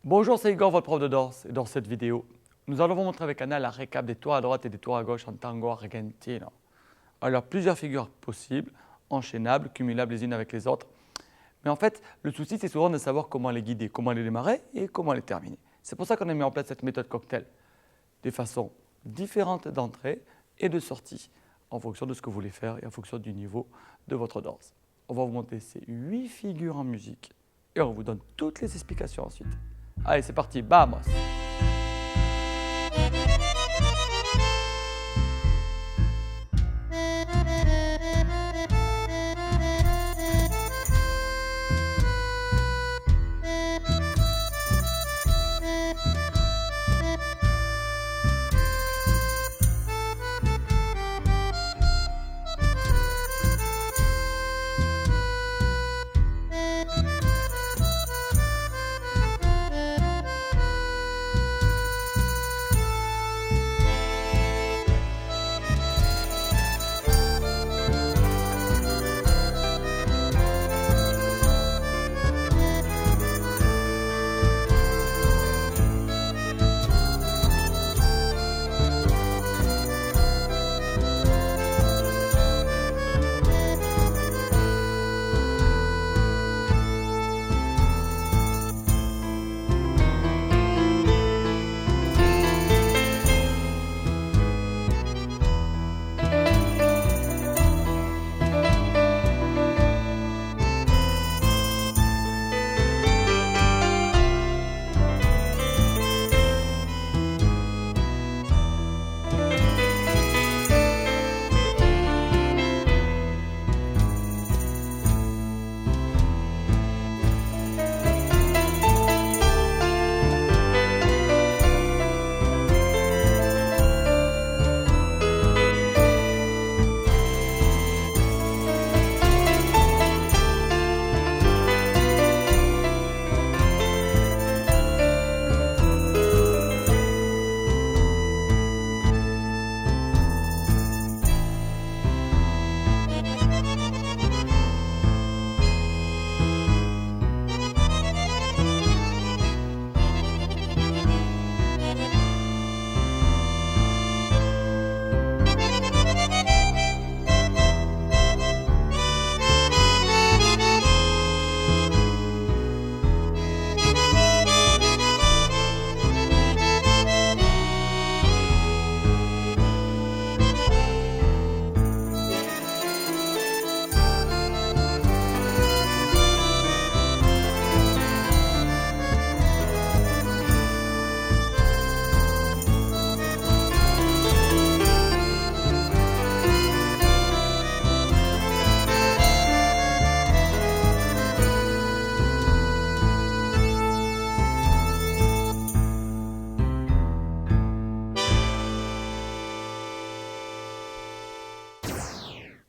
Bonjour, c'est Igor, votre prof de danse. Et dans cette vidéo, nous allons vous montrer avec Anna la récap des tours à droite et des tours à gauche en tango argentino. Alors, plusieurs figures possibles, enchaînables, cumulables les unes avec les autres. Mais en fait, le souci, c'est souvent de savoir comment les guider, comment les démarrer et comment les terminer. C'est pour ça qu'on a mis en place cette méthode cocktail. Des façons différentes d'entrée et de sortie, en fonction de ce que vous voulez faire et en fonction du niveau de votre danse. On va vous montrer ces 8 figures en musique et on vous donne toutes les explications ensuite. Allez, c'est parti, vamos!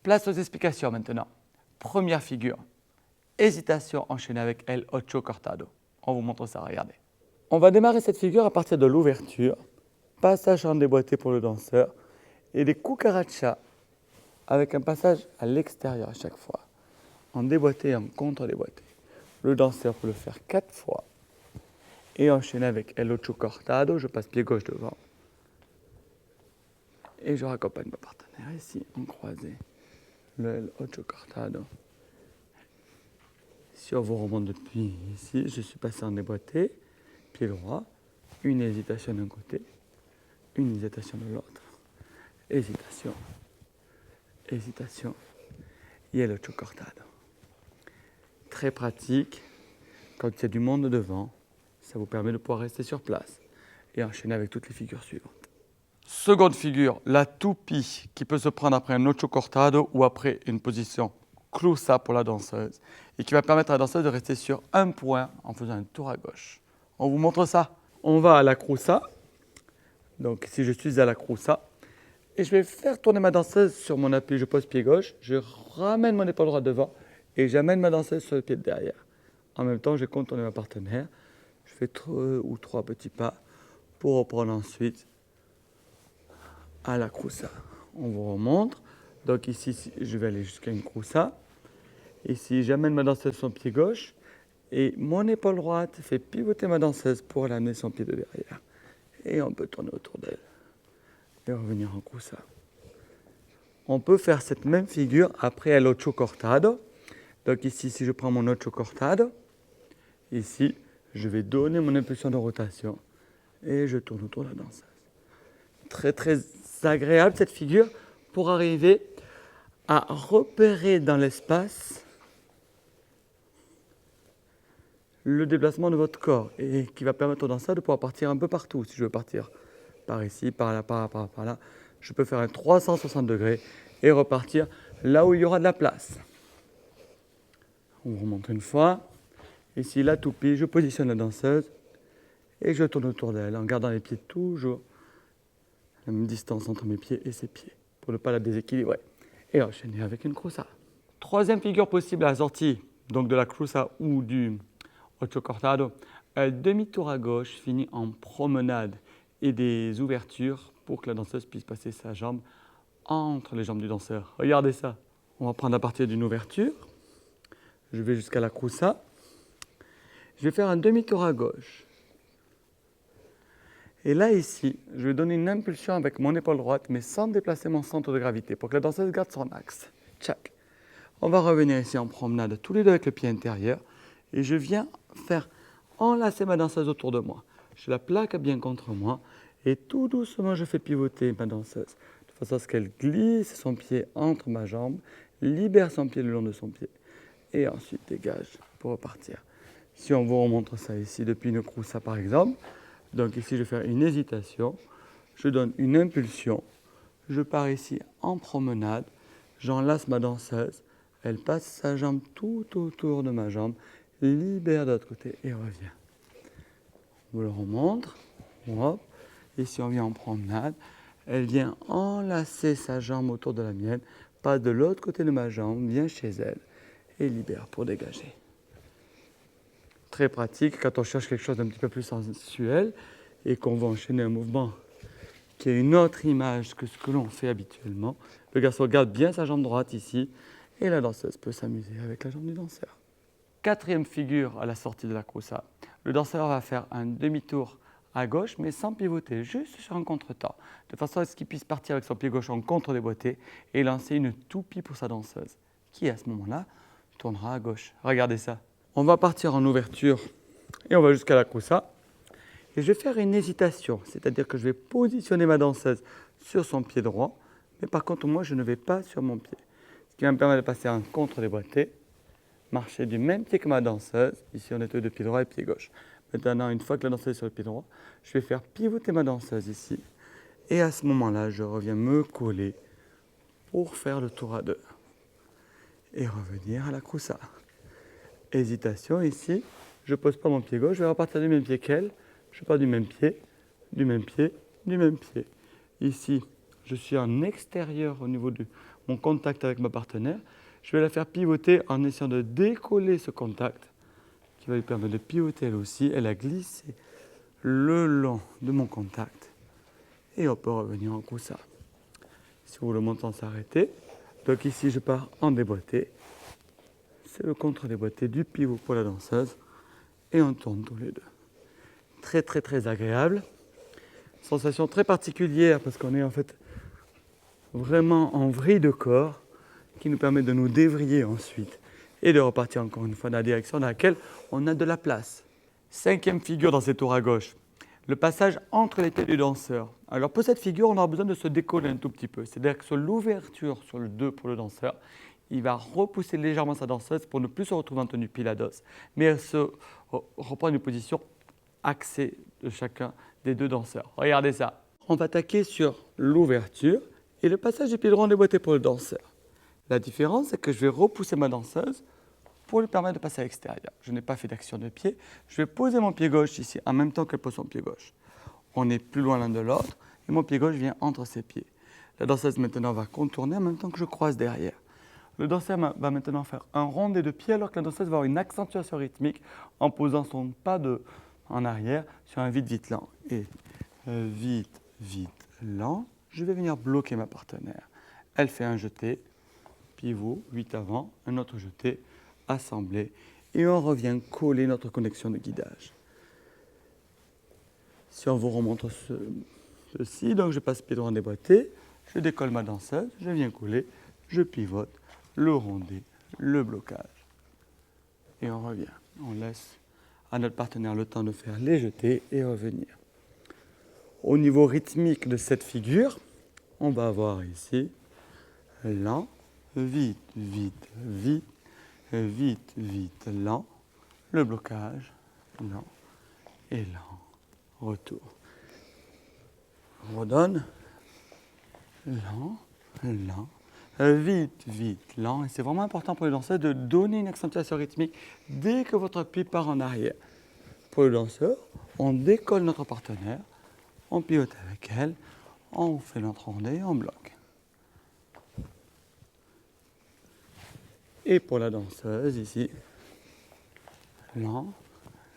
Place aux explications maintenant. Première figure, hésitation enchaînée avec El Ocho Cortado. On vous montre ça, regardez. On va démarrer cette figure à partir de l'ouverture, passage en déboîté pour le danseur et des cucarachas avec un passage à l'extérieur à chaque fois, en déboîté et en contre-déboîté. Le danseur peut le faire 4 fois et enchaîner avec El Ocho Cortado, je passe pied gauche devant et je raccompagne ma partenaire ici en croisé. Le El Ocho Cortado. Si on vous remonte depuis ici, je suis passé en déboîté, pied droit, une hésitation d'un côté, une hésitation de l'autre, hésitation, hésitation, et El Ocho Cortado. Très pratique, quand il y a du monde devant, ça vous permet de pouvoir rester sur place et enchaîner avec toutes les figures suivantes. Seconde figure, la toupie qui peut se prendre après un Ocho Cortado ou après une position cruza pour la danseuse et qui va permettre à la danseuse de rester sur un point en faisant un tour à gauche. On vous montre ça. On va à la cruza. Donc ici je suis à la cruza et je vais faire tourner ma danseuse sur mon appui. Je pose pied gauche, je ramène mon épaule droite devant et j'amène ma danseuse sur le pied de derrière. En même temps, je contourne ma partenaire. Je fais 2 ou 3 petits pas pour reprendre ensuite à la cruza. On vous remontre. Donc ici, je vais aller jusqu'à une cruza. Ici, j'amène ma danseuse sur son pied gauche Et mon épaule droite fait pivoter ma danseuse pour l'amener son pied de derrière. Et on peut tourner autour d'elle et revenir en cruza. On peut faire cette même figure après l'ocho cortado. Donc ici, si je prends mon ocho cortado, ici, je vais donner mon impulsion de rotation et je tourne autour de la danseuse. Très très agréable cette figure pour arriver à repérer dans l'espace le déplacement de votre corps et qui va permettre au danseur de pouvoir partir un peu partout. Si je veux partir par ici, par là, par là, par là, je peux faire un 360 degrés et repartir là où il y aura de la place. On remonte une fois. Ici, la toupie, je positionne la danseuse et je tourne autour d'elle en gardant les pieds toujours la même distance entre mes pieds et ses pieds pour ne pas la déséquilibrer. Et enchaîner avec une cruza. Troisième figure possible à la sortie donc de la cruza ou du ocho cortado, demi-tour à gauche fini en promenade et des ouvertures pour que la danseuse puisse passer sa jambe entre les jambes du danseur. Regardez ça. On va prendre à partir d'une ouverture. Je vais jusqu'à la cruza. Je vais faire un demi-tour à gauche. Et là, ici, je vais donner une impulsion avec mon épaule droite, mais sans déplacer mon centre de gravité, pour que la danseuse garde son axe. Tchac. On va revenir ici en promenade, tous les deux avec le pied intérieur. Et je viens faire enlacer ma danseuse autour de moi. Je la plaque bien contre moi. Et tout doucement, je fais pivoter ma danseuse, de façon à ce qu'elle glisse son pied entre ma jambe, libère son pied le long de son pied. Et ensuite, dégage pour repartir. Si on vous remontre ça ici depuis une cruza par exemple, donc ici je vais faire une hésitation, je donne une impulsion, je pars ici en promenade, j'enlace ma danseuse, elle passe sa jambe tout autour de ma jambe, libère de l'autre côté et revient. On le remontre, hop, ici on vient en promenade, elle vient enlacer sa jambe autour de la mienne, passe de l'autre côté de ma jambe, vient chez elle et libère pour dégager. Très pratique quand on cherche quelque chose d'un petit peu plus sensuel et qu'on va enchaîner un mouvement qui a une autre image que ce que l'on fait habituellement. Le garçon garde bien sa jambe droite ici et la danseuse peut s'amuser avec la jambe du danseur. Quatrième figure à la sortie de la cruza. Le danseur va faire un demi-tour à gauche mais sans pivoter, juste sur un contretemps, de façon à ce qu'il puisse partir avec son pied gauche en contre-déboîté et lancer une toupie pour sa danseuse, qui à ce moment-là tournera à gauche. Regardez ça. On va partir en ouverture et on va jusqu'à la cruza. Et je vais faire une hésitation, c'est-à-dire que je vais positionner ma danseuse sur son pied droit, mais par contre moi je ne vais pas sur mon pied. Ce qui va me permettre de passer en contre-déboîté, marcher du même pied que ma danseuse. Ici on est tous deux pieds droit et pied gauche. Maintenant, une fois que la danseuse est sur le pied droit, je vais faire pivoter ma danseuse ici. Et à ce moment-là, je reviens me coller pour faire le tour à deux. Et revenir à la cruza. Hésitation ici, je ne pose pas mon pied gauche, je vais repartir du même pied qu'elle, je pars du même pied, du même pied, du même pied. Ici, je suis en extérieur au niveau de mon contact avec ma partenaire, je vais la faire pivoter en essayant de décoller ce contact, qui va lui permettre de pivoter elle aussi, elle a glissé le long de mon contact, et on peut revenir en cruza. Si vous le montez sans s'arrêter, donc ici je pars en déboîté, c'est le contre-déboîté du pivot pour la danseuse et on tourne tous les deux. Très très très agréable, sensation très particulière parce qu'on est en fait vraiment en vrille de corps qui nous permet de nous dévriller ensuite et de repartir encore une fois dans la direction dans laquelle on a de la place. Cinquième figure dans ces tours à gauche, le passage entre les pieds du danseur. Alors pour cette figure, on aura besoin de se décoller un tout petit peu, c'est-à-dire que sur l'ouverture sur le 2 pour le danseur, il va repousser légèrement sa danseuse pour ne plus se retrouver en tenue pilados, mais elle se reprend une position axée de chacun des deux danseurs. Regardez ça. On va attaquer sur l'ouverture et le passage du pied droit en déboîté pour le danseur. La différence, c'est que je vais repousser ma danseuse pour lui permettre de passer à l'extérieur. Je n'ai pas fait d'action de pied. Je vais poser mon pied gauche ici en même temps qu'elle pose son pied gauche. On est plus loin l'un de l'autre et mon pied gauche vient entre ses pieds. La danseuse maintenant va contourner en même temps que je croise derrière. Le danseur va maintenant faire un rond des deux pieds alors que la danseuse va avoir une accentuation rythmique en posant son pas en arrière sur un vite lent. Et vite, lent, je vais venir bloquer ma partenaire. Elle fait un jeté, pivot, 8 avant, un autre jeté, assemblé Et on revient coller notre connexion de guidage. Si on vous remontre ceci, donc je passe pied droit en déboîté, je décolle ma danseuse, je viens coller, je pivote, le rondé, le blocage. Et on revient. On laisse à notre partenaire le temps de faire les jetés et revenir. Au niveau rythmique de cette figure, on va avoir ici lent, vite, vite, vite, vite, vite, lent, le blocage, lent et lent, retour. On redonne, lent, lent, vite, vite, lent. Et c'est vraiment important pour le danseur de donner une accentuation rythmique dès que votre pied part en arrière. Pour le danseur, on décolle notre partenaire, on pivote avec elle, on fait notre rondé et on bloque. Et pour la danseuse, ici, lent,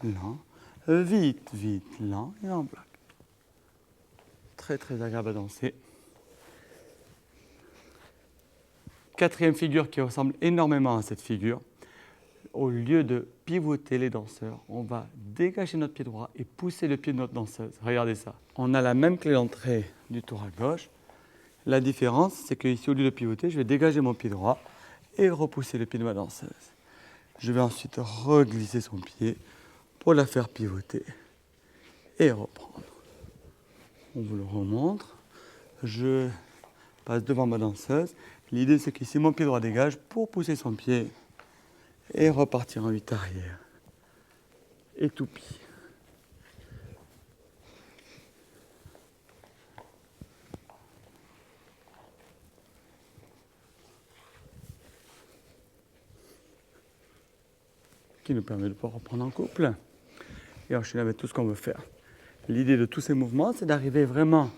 lent, vite, vite, lent et on bloque. Très, très agréable à danser. Quatrième figure qui ressemble énormément à cette figure. Au lieu de pivoter les danseurs, on va dégager notre pied droit et pousser le pied de notre danseuse. Regardez ça. On a la même clé d'entrée du tour à gauche. La différence, c'est que ici, au lieu de pivoter, je vais dégager mon pied droit et repousser le pied de ma danseuse. Je vais ensuite reglisser son pied pour la faire pivoter et reprendre. On vous le remontre. Je passe devant ma danseuse. L'idée, c'est qu'ici, mon pied droit dégage pour pousser son pied et repartir en 8 arrière. Et toupie. Qui nous permet de pouvoir reprendre en couple et enchaîner avec tout ce qu'on veut faire. L'idée de tous ces mouvements, c'est d'arriver vraiment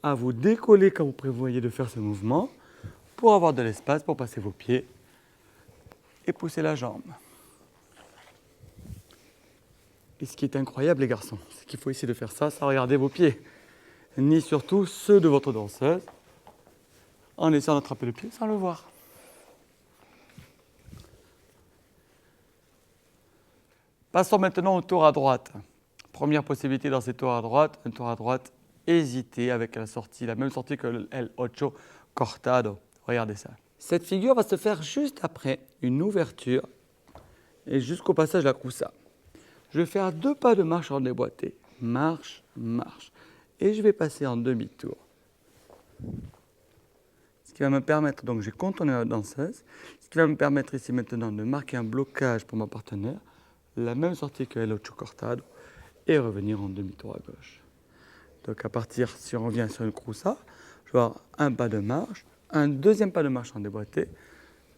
à vous décoller quand vous prévoyez de faire ce mouvement pour avoir de l'espace pour passer vos pieds et pousser la jambe. Et ce qui est incroyable, les garçons, c'est qu'il faut essayer de faire ça sans regarder vos pieds, ni surtout ceux de votre danseuse, en essayant d'attraper le pied sans le voir. Passons maintenant au tour à droite. Première possibilité dans ces tours à droite, un tour à droite hésité avec la sortie, la même sortie que el ocho cortado. Regardez ça. Cette figure va se faire juste après une ouverture et jusqu'au passage de la cruza. Je vais faire 2 pas de marche en déboîté. Marche, marche. Et je vais passer en demi-tour. Ce qui va me permettre, donc j'ai contourné la danseuse, ce qui va me permettre ici maintenant de marquer un blocage pour mon partenaire, la même sortie que el ocho cortado, et revenir en demi-tour à gauche. Donc à partir, si on revient sur une cruza, je vais avoir un pas de marche, un deuxième pas de marche en déboîté,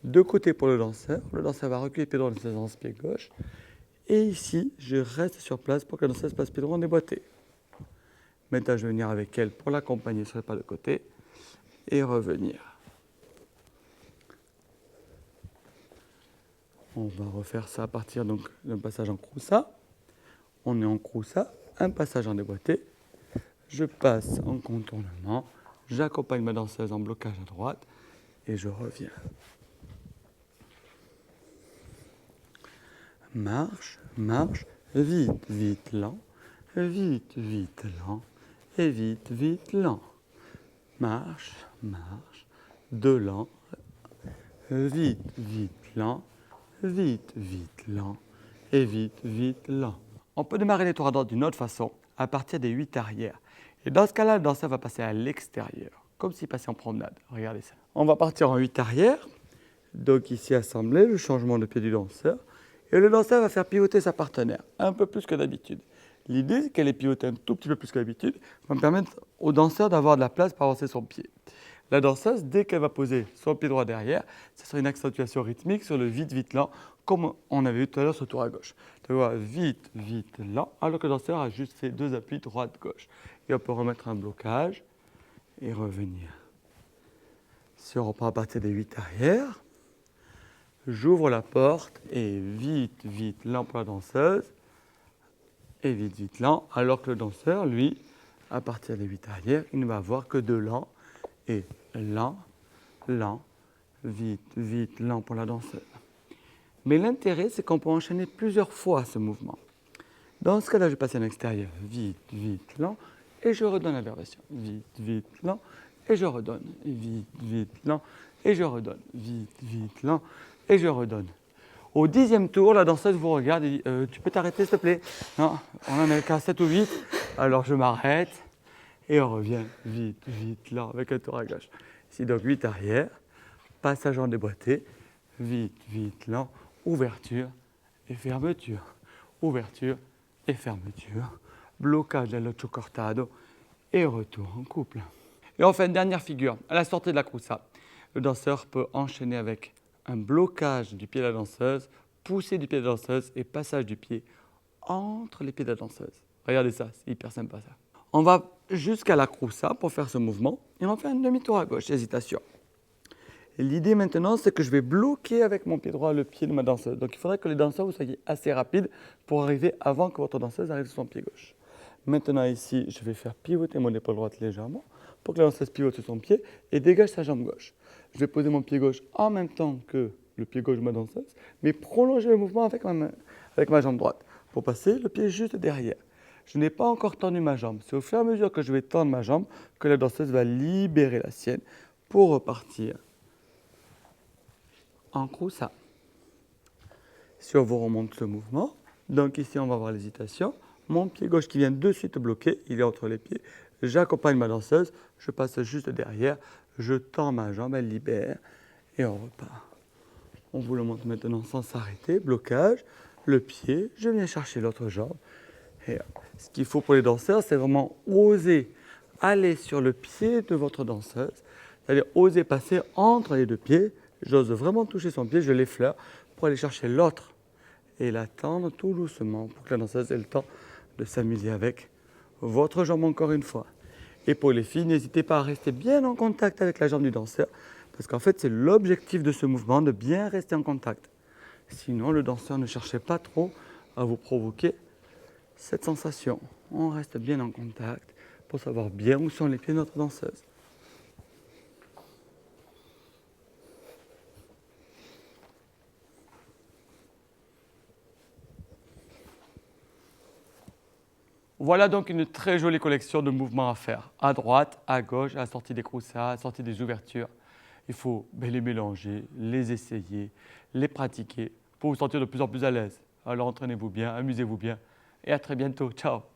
de côté pour le danseur va reculer pied droit en danseuse pied gauche, et ici, je reste sur place pour que la danseuse passe pied droit en déboîté. Maintenant, je vais venir avec elle pour l'accompagner sur le pas de côté, et revenir. On va refaire ça à partir donc d'un passage en cruza. On est en cruza, un passage en déboîté. Je passe en contournement, j'accompagne ma danseuse en blocage à droite et je reviens. Marche, marche, vite, vite, lent, vite, vite, lent et vite, vite, lent. Marche, marche, 2 lents, vite, vite, lent, vite, vite, lent et vite, vite, lent. On peut démarrer les tours à droite d'une autre façon, à partir des 8 arrières. Et dans ce cas-là, le danseur va passer à l'extérieur, comme s'il passait en promenade. Regardez ça. On va partir en 8 arrières. Donc ici, assemblé, le changement de pied du danseur. Et le danseur va faire pivoter sa partenaire, un peu plus que d'habitude. L'idée, c'est qu'elle ait pivoté un tout petit peu plus que d'habitude, va me permettre au danseur d'avoir de la place pour avancer son pied. La danseuse, dès qu'elle va poser son pied droit derrière, ce sera une accentuation rythmique sur le vite, vite, lent, comme on avait vu tout à l'heure sur le tour à gauche. Donc voilà, vite, vite, lent, alors que le danseur a juste fait 2 appuis droite-gauche. Et on peut remettre un blocage et revenir. Si on reprend à partir des 8 arrières, j'ouvre la porte et vite, vite, lent pour la danseuse et vite, vite, lent, alors que le danseur, lui, à partir des 8 arrières, il ne va avoir que 2 lents et lent, lent, vite, vite, lent pour la danseuse. Mais l'intérêt, c'est qu'on peut enchaîner plusieurs fois ce mouvement. Dans ce cas-là, je passe en extérieur, vite, vite, lent, et je redonne l'inversion. Vite, vite, lent, et je redonne. Vite, vite, lent, et je redonne. Vite, vite, lent, et je redonne. Au 10e tour, la danseuse vous regarde et dit tu peux t'arrêter, s'il te plaît? Non, on en est qu'à 7 ou 8. Alors je m'arrête et on revient vite, vite, lent, avec un tour à gauche. Ici, donc 8 arrière, passage en déboîté, vite, vite, lent, ouverture et fermeture. Ouverture et fermeture. Blocage de l'ocho cortado et retour en couple. Et enfin, dernière figure, à la sortie de la cruza, le danseur peut enchaîner avec un blocage du pied de la danseuse, poussée du pied de la danseuse et passage du pied entre les pieds de la danseuse. Regardez ça, c'est hyper sympa ça. On va jusqu'à la cruza pour faire ce mouvement et on fait un demi-tour à gauche, hésitation. L'idée maintenant, c'est que je vais bloquer avec mon pied droit le pied de ma danseuse. Donc il faudrait que les danseurs, vous soyez assez rapides pour arriver avant que votre danseuse arrive sur son pied gauche. Maintenant ici, je vais faire pivoter mon épaule droite légèrement pour que la danseuse pivote sur son pied et dégage sa jambe gauche. Je vais poser mon pied gauche en même temps que le pied gauche de ma danseuse, mais prolonger le mouvement avec ma jambe droite pour passer le pied juste derrière. Je n'ai pas encore tendu ma jambe. C'est au fur et à mesure que je vais tendre ma jambe que la danseuse va libérer la sienne pour repartir en cruza. Si on vous remonte ce mouvement, donc ici on va voir l'hésitation. Mon pied gauche qui vient de suite bloquer, il est entre les pieds. J'accompagne ma danseuse, je passe juste derrière, je tends ma jambe, elle libère et on repart. On vous le montre maintenant sans s'arrêter, blocage, le pied, je viens chercher l'autre jambe. Et ce qu'il faut pour les danseurs, c'est vraiment oser aller sur le pied de votre danseuse, c'est-à-dire oser passer entre les deux pieds. J'ose vraiment toucher son pied, je l'effleure pour aller chercher l'autre et la tendre tout doucement pour que la danseuse ait le temps de s'amuser avec votre jambe encore une fois. Et pour les filles, n'hésitez pas à rester bien en contact avec la jambe du danseur parce qu'en fait, c'est l'objectif de ce mouvement, de bien rester en contact. Sinon, le danseur ne cherchait pas trop à vous provoquer cette sensation. On reste bien en contact pour savoir bien où sont les pieds de notre danseuse. Voilà donc une très jolie collection de mouvements à faire. À droite, à gauche, à la sortie des cruzas, à la sortie des ouvertures. Il faut les mélanger, les essayer, les pratiquer pour vous sentir de plus en plus à l'aise. Alors entraînez-vous bien, amusez-vous bien et à très bientôt. Ciao!